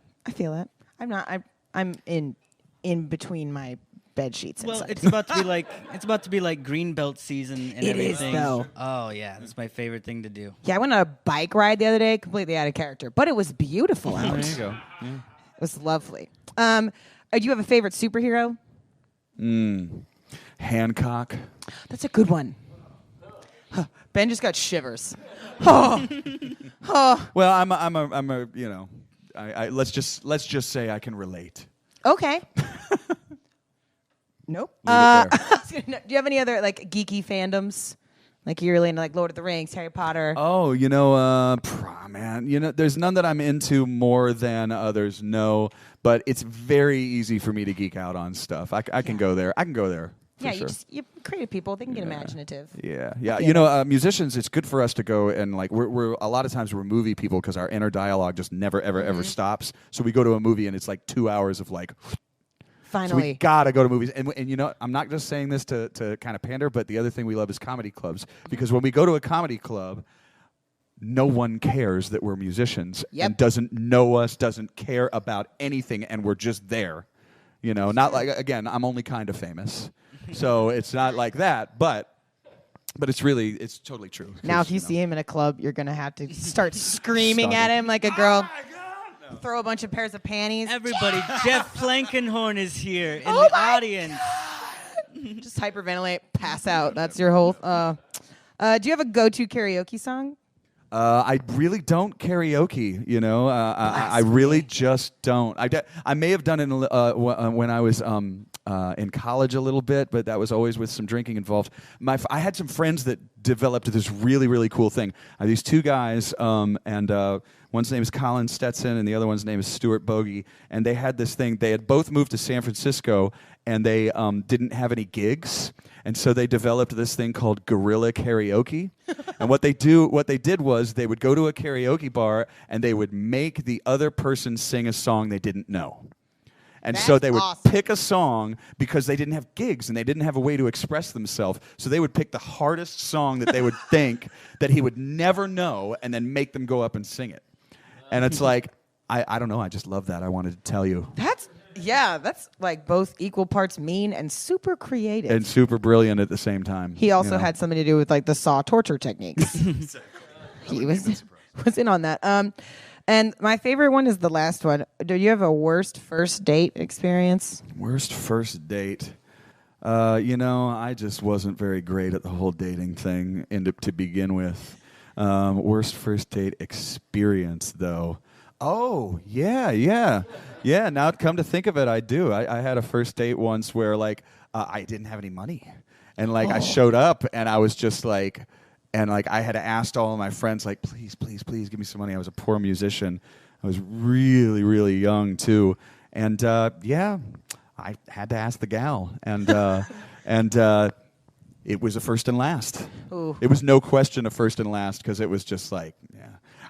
I'm not. I'm in between my bed sheets. Well, inside. it's about to be like greenbelt season and It is, everything. though. Oh yeah, that's my favorite thing to do. Yeah, I went on a bike ride the other day, completely out of character, but it was beautiful out. There you go. Yeah. It was lovely. Do you have a favorite superhero? Hancock. That's a good one. Ben just got shivers. Oh. Oh. Well, I'm a you know, let's just say I can relate. Okay. Nope. Leave it Do you have any other like geeky fandoms? Like you're really into like Lord of the Rings, Harry Potter. Oh, you know, man, you know, there's none that I'm into more than others. No, but it's very easy for me to geek out on stuff. I can go there. I can go there. Yeah, sure. you creative people. They can get imaginative. Yeah. You know, musicians, it's good for us to go and like we're a lot of times we're movie people because our inner dialogue just never ever stops. So we go to a movie and it's like 2 hours of like. Finally. So we gotta go to movies, and you know, I'm not just saying this to kind of pander, but the other thing we love is comedy clubs because when we go to a comedy club, no one cares that we're musicians and doesn't know us, doesn't care about anything, and we're just there. You know, not like again, I'm only kind of famous, so it's not like that, but it's totally true. Now, if you see him in a club, you're gonna have to start screaming at him like a girl. Throw a bunch of pairs of panties. Everybody, Jeff Plankenhorn is here in the audience. Just hyperventilate, pass out. That's your whole. Do you have a go-to karaoke song? I really don't karaoke, you know. I really just don't. I may have done it when I was in college a little bit, but that was always with some drinking involved. I had some friends that developed this really, really cool thing. These two guys, and one's name is Colin Stetson, and the other one's name is Stuart Bogey, and they had this thing. They had both moved to San Francisco, and they didn't have any gigs, and so they developed this thing called guerrilla karaoke. And what they did was they would go to a karaoke bar and they would make the other person sing a song they didn't know. And so they would pick a song because they didn't have gigs and they didn't have a way to express themselves. So they would pick the hardest song that they would think that he would never know and then make them go up and sing it. And it's like, I don't know, I just love that. I wanted to tell you. That's like both equal parts mean and super creative. And super brilliant at the same time. He also had something to do with like the saw torture techniques. He was in on that. And my favorite one is the last one. Do you have a worst first date experience? Worst first date. You know, I just wasn't very great at the whole dating thing to begin with. Worst first date experience, though. Oh, yeah. Now, come to think of it, I do. I had a first date once where, like, I didn't have any money. And, like, I showed up, and I was just, like... And, like, I had asked all of my friends, like, please give me some money. I was a poor musician. I was really, really young, too. And, I had to ask the gal. And it was a first and last. Ooh. It was no question a first and last because it was just like, yeah.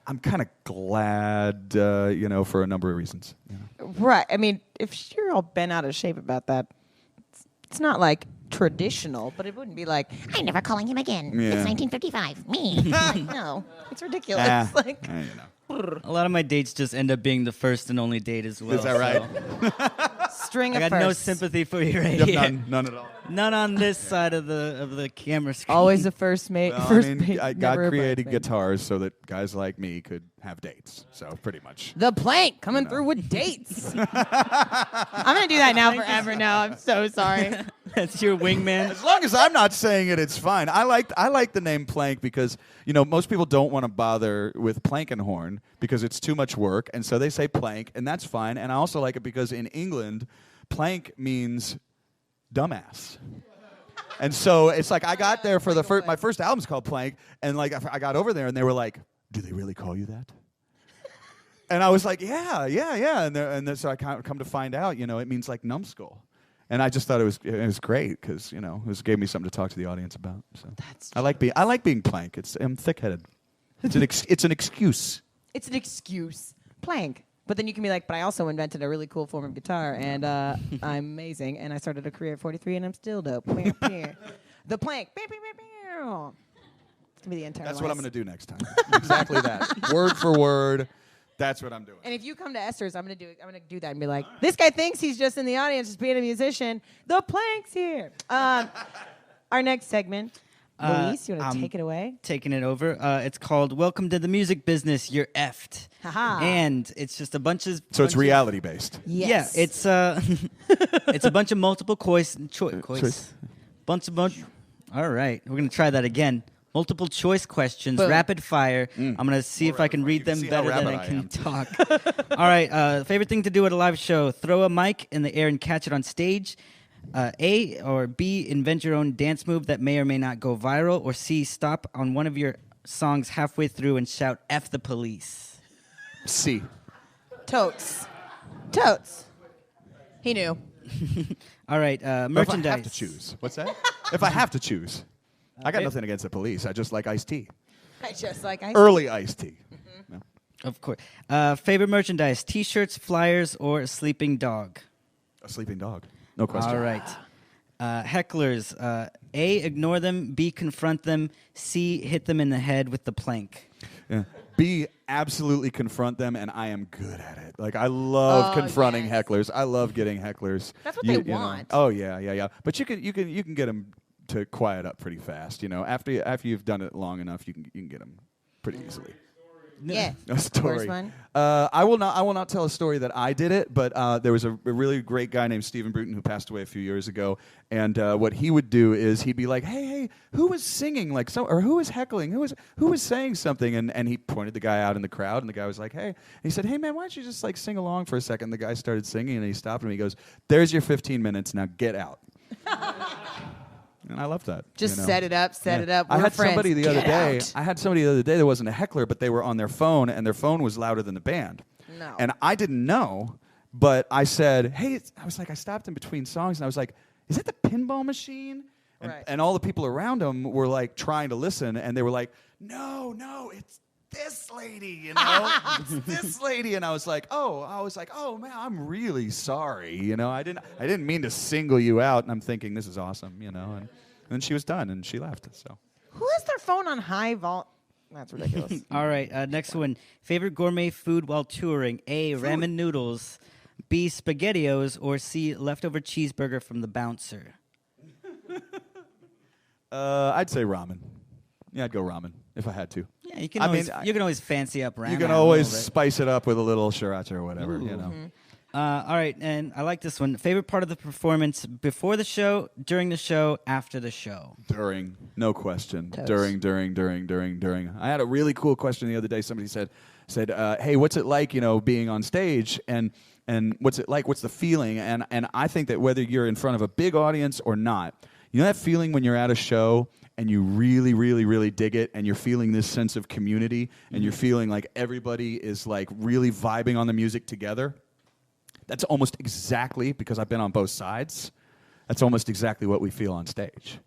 I'm kind of glad, for a number of reasons. You know? Right. I mean, if you're all bent out of shape about that, it's not like traditional, but it wouldn't be like, I'm never calling him again. Yeah. It's 1955. Me. like, no, it's ridiculous. Like, A lot of my dates just end up being the first and only date as well. Is that right? string I of got no firsts. sympathy for you right here. None at all. None on this side of the camera screen. Always a first mate. Well, first I mean, mate, God never a created bridesmaid. guitars so that guys like me could have dates. So pretty much. The plank coming through with dates. I'm gonna do that now forever. Now I'm so sorry. That's your wingman. As long as I'm not saying it, it's fine. I like the name Plank because most people don't want to bother with Plankenhorn because it's too much work, and so they say Plank, and that's fine. And I also like it because in England, Plank means dumbass. And so it's like I got there for my first album's called Plank, and like I got over there and they were like, "Do they really call you that?" And I was like, "Yeah." And so I come to find out, it means like numbskull. And I just thought it was great because it gave me something to talk to the audience about. So I like being Plank. I'm thick-headed. It's an excuse. It's an excuse. Plank. But then you can be like, but I also invented a really cool form of guitar, and I'm amazing, and I started a career at 43, and I'm still dope. The Plank. It's going to be the entire That's what I'm going to do next time. Exactly that. Word for word. That's what I'm doing. And if you come to Esther's, I'm going to do that and be like, this guy thinks he's just in the audience just being a musician. The Plank's here. Our next segment. Luis, you want to take it away? Taking it over. It's called Welcome to the Music Business, You're Effed. Haha. And it's just a bunch of... So it's reality-based. Yes. Yeah, it's it's a bunch of multiple choice. All right, we're going to try that again. multiple choice questions, rapid fire. I'm going to see if I can read them better than I can talk. All right. Favorite thing to do at a live show: throw a mic in the air and catch it on stage. A or B, invent your own dance move that may or may not go viral. Or C, stop on one of your songs halfway through and shout "F the police." C. Totes. He knew. All right, merchandise. If I have to choose. What's that? If I have to choose. I got nothing against the police. I just like iced tea. I just like ice. Early iced tea. No. Of course. Favorite merchandise: T-shirts, flyers, or a sleeping dog. A sleeping dog. No question. All right. Hecklers: A, ignore them. B, confront them. C, hit them in the head with the plank. Yeah. B, absolutely confront them, and I am good at it. Like, I love confronting hecklers. I love getting hecklers. That's what they want. Oh yeah. But you can get them to quiet up pretty fast. You know, after you've done it long enough, you can get them pretty easily. Yeah. A story. First one. I will not tell a story that I did it, but there was a really great guy named Stephen Bruton who passed away a few years ago. And what he would do is he'd be like, "Hey, who was singing or who was heckling? Who was saying something?" And he pointed the guy out in the crowd, and the guy was like, "Hey," and he said, "Hey man, why don't you just like sing along for a second?" The guy started singing, and he stopped him. He goes, "There's your 15 minutes. Now get out." And I love that. Just set it up. I had somebody the other day. That wasn't a heckler, but they were on their phone, and their phone was louder than the band. No. And I didn't know, but I said, "Hey," I stopped in between songs, and I was like, "Is that the pinball machine?" And all the people around him were like trying to listen, and they were like, "No, it's this lady, you know, it's this lady." And I was like, "Oh man, I'm really sorry, you know, I didn't mean to single you out." And I'm thinking, this is awesome, you know. And then she was done, and she left. So, who has their phone on high vol? That's ridiculous. All right, next one. Favorite gourmet food while touring: A, ramen noodles; B, SpaghettiOs; or C, leftover cheeseburger from the bouncer. I'd say ramen. Yeah, I'd go ramen if I had to. Yeah, you can always fancy up ramen. You can always spice it up with a little sriracha or whatever. Ooh. You know. All right, and I like this one. Favorite part of the performance: before the show, during the show, after the show. During, no question. Toast. During. I had a really cool question the other day. Somebody said, "Hey, what's it like, you know, being on stage, and what's it like? What's the feeling?" And I think that whether you're in front of a big audience or not, you know that feeling when you're at a show and you really, really, really dig it, and you're feeling this sense of community, and you're feeling like everybody is like really vibing on the music together. That's almost exactly, because I've been on both sides, that's almost exactly what we feel on stage.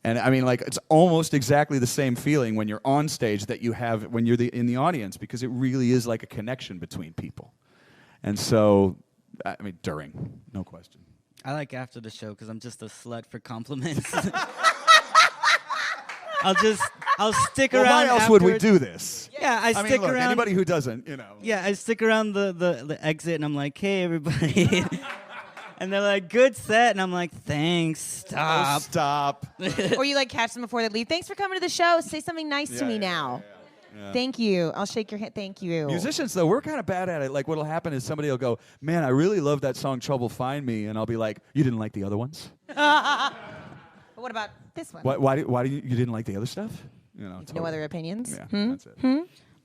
And I mean, like, it's almost exactly the same feeling when you're on stage that you have when you're in the audience, because it really is like a connection between people. And so, I mean, during, no question. I like after the show because I'm just a slut for compliments. I'll stick around. Why else would we do this? Yeah, I stick look, around. Anybody who doesn't, you know. Yeah, I stick around the exit, and I'm like, "Hey, everybody," and they're like, "Good set," and I'm like, "Thanks, stop." Oh, stop. Or you like catch them before they leave. "Thanks for coming to the show. Say something nice to me now." Yeah. Thank you. I'll shake your hand. Thank you. Musicians, though, we're kind of bad at it. Like, what'll happen is somebody will go, "Man, I really love that song, Trouble Find Me," and I'll be like, "You didn't like the other ones? But what about this one? Why you didn't like the other stuff? You know, No other opinions? Yeah, that's it.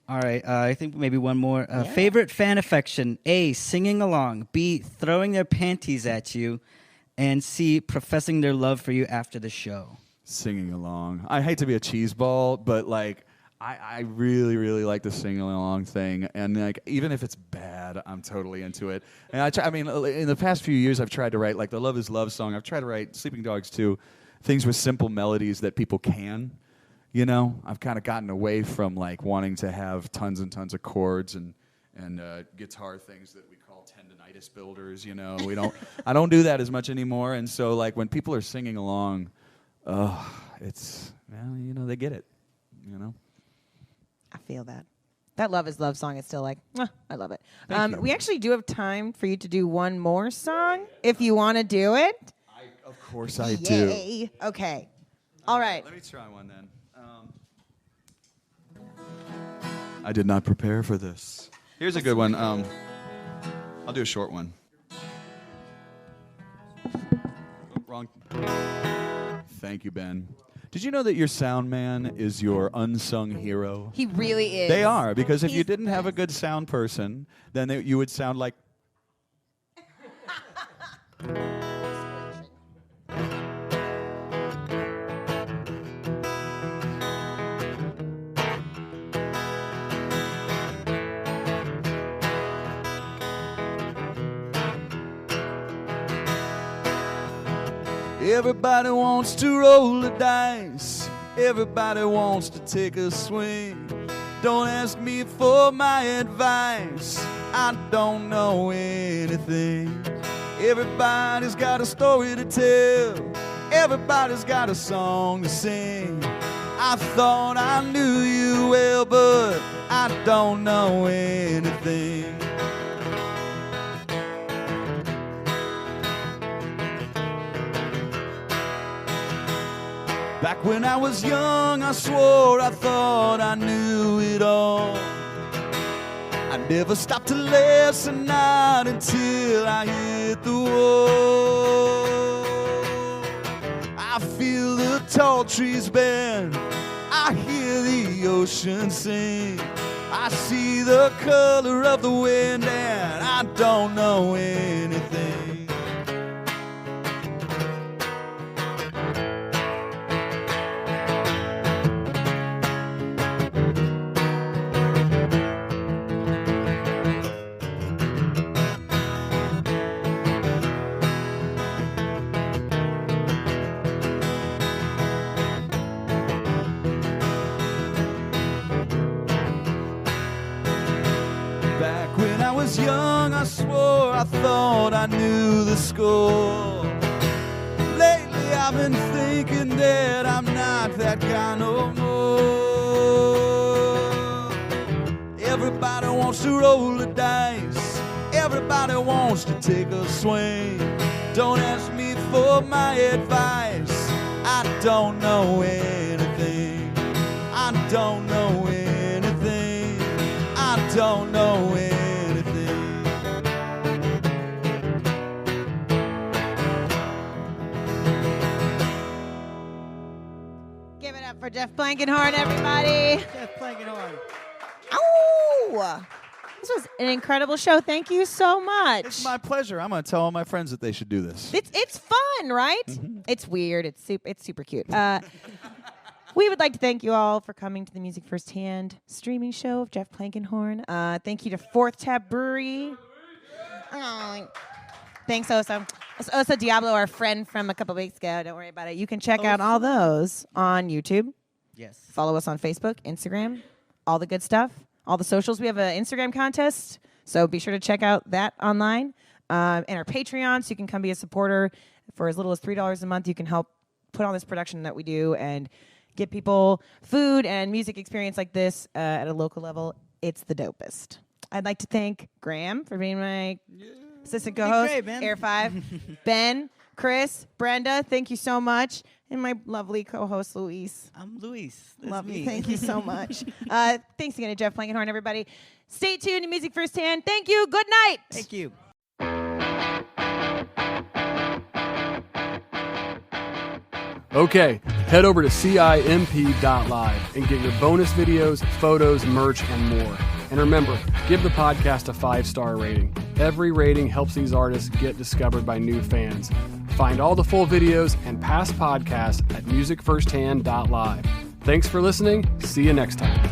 All right, I think maybe one more. Favorite fan affection: A, singing along; B, throwing their panties at you; and C, professing their love for you after the show. Singing along. I hate to be a cheeseball, but like, I really, really like the singing along thing, and like, even if it's bad, I'm totally into it. And I mean, in the past few years, I've tried to write like the "Love Is Love" song. I've tried to write Sleeping Dogs too, things with simple melodies that people can. You know, I've kind of gotten away from like wanting to have tons and tons of chords and guitar things that we call tendinitis builders. You know, I don't do that as much anymore. And so like when people are singing along, it's, well, you know, they get it. You know. I feel that. That "Love Is Love" song is still like, I love it. Thank you. We actually do have time for you to do one more song if you want to do it. Of course I do. Yay. Okay. All right. Let me try one then. I did not prepare for this. Here's a good one. I'll do a short one. Oh, wrong. Thank you, Ben. Did you know that your sound man is your unsung hero? He really is. They are, because if you didn't have a good sound person, then you would sound like... Everybody wants to roll the dice. Everybody wants to take a swing. Don't ask me for my advice. I don't know anything. Everybody's got a story to tell. Everybody's got a song to sing. I thought I knew you well, but I don't know anything. Back when I was young, I swore I thought I knew it all. I never stopped to listen, not until I hit the wall. I feel the tall trees bend, I hear the ocean sing. I see the color of the wind and I don't know anything. Young, I swore I thought I knew the score. Lately I've been thinking that I'm not that guy no more. Everybody wants to roll the dice. Everybody wants to take a swing. Don't ask me for my advice. I don't know anything. I don't know anything. I don't know anything. For Jeff Plankenhorn, everybody. Jeff Plankenhorn. Oh, this was an incredible show. Thank you so much. It's my pleasure. I'm going to tell all my friends that they should do this. It's fun, right? Mm-hmm. It's weird. It's super cute. We would like to thank you all for coming to the Music Firsthand streaming show of Jeff Plankenhorn. Thank you to Fourth Tap Brewery. Oh, thanks, Osa. It's Osa Diablo, our friend from a couple weeks ago. Don't worry about it. You can check out all those on YouTube. Yes. Follow us on Facebook, Instagram, all the good stuff, all the socials. We have an Instagram contest, so be sure to check out that online. And our Patreon, so you can come be a supporter. For as little as $3 a month, you can help put on this production that we do and get people food and music experience like this at a local level. It's the dopest. I'd like to thank Graham for being my assistant co-host, Air 5, Ben, Chris, Brenda, thank you so much. And my lovely co-host, Luis. I'm Luis. Love you. Thank you so much. Thanks again to Jeff Plankenhorn, everybody. Stay tuned to Music Firsthand. Thank you. Good night. Thank you. Okay, head over to CIMP.live and get your bonus videos, photos, merch, and more. And remember, give the podcast a 5-star rating. Every rating helps these artists get discovered by new fans. Find all the full videos and past podcasts at musicfirsthand.live. Thanks for listening. See you next time.